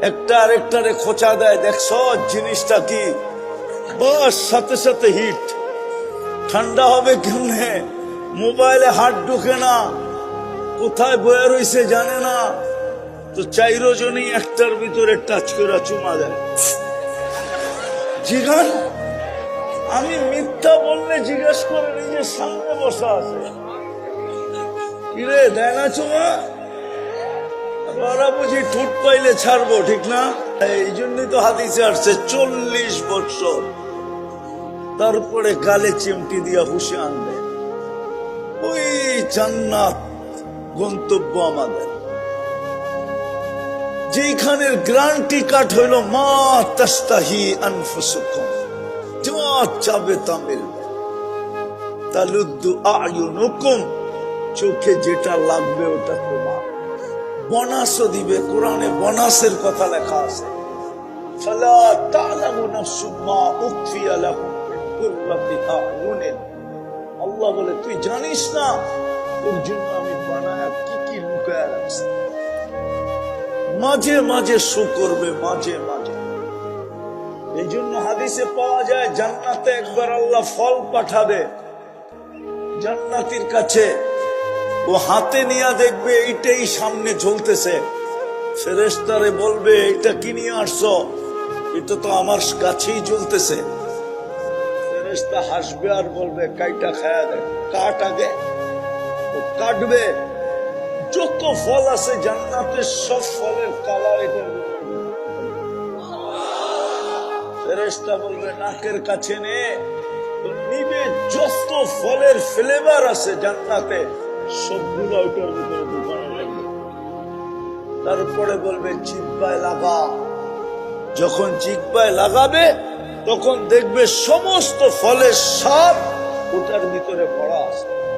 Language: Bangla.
একটা আরেকটারে খোঁচা দেয়, দেখছ জিনিসটা কি, বাস সাথে সাথে হিট। ঠান্ডা হবে কেমনে? মোবাইলে হাত ঢুকে না, কোথায় বয়ে রয়েছে জানে না, তো 4 জনই একটার ভিতরে টাচ করে চুমা দেয়। জিগান, আমি মিথ্যা বললে জিজ্ঞেস করে নিজের সামনে বসা আছে, কিরে দেয় না চুমা? ওরা বুঝি ঠোঁট পাইলে ছাড়বো, ঠিক না? এই জন্যই তো হাদিসে আসছে 40 বছর তারপরে গালে চিমটি দিয়া হুশে আনবে। ওই জান্নাত গন্তব্য আমাদের, যেখানের গ্যারান্টি কার্ড হইল মা তাস্তাহি আনফুসুকুম, যা চাবে তা মিলবে। তালুদ্দু আয়ুনুকুম, চোখে যেটা লাগবে ওটা তোমার। বোনাসও দিবে, কোরআনে বোনাসের কথা লেখা আছে। ফালা তা'লামু নাফসুম মা উখফিয়া লাহুম মিন কুররাতি আ'য়ুনিন। আল্লাহ বলে তুই জানিস না তোর জন্য আমি বানায়া কি কি লুকায়া রাখছি। মাঝে মাঝে শো করবে, মাঝে মাঝে। এই জন্য হাদিসে পাওয়া যায় জান্নাতে একবার আল্লাহ ফল পাঠাবে জান্নাতীর কাছে, ও হাতে নিয়ে দেখবে এইটাই সামনে ঝুলতেছে। ফেরেশতারে বলবে এটা কি নিয়ে আসছো? এটা তো আমার কাছেই ঝুলতেছে। ফেরেশতা হাসবে আর বলবে কাইটা খায়া দেয়, কাট আগে। ও কাটবে, যত ফল আছে জান্নাতের সব ফলের কালার এটা। ফেরেশতা বলবে নাকের কাছে নে, তো নিবে যত ফলের ফ্লেভার আছে জান্নাতে সবগুলো ওটার ভিতরে ঢুকানো লাগবে। তারপরে বলবে জিহ্বায় লাগা। যখন জিহ্বায় লাগাবে তখন দেখবে সমস্ত ফলের স্বাদ ওটার ভিতরে ভরা আছে।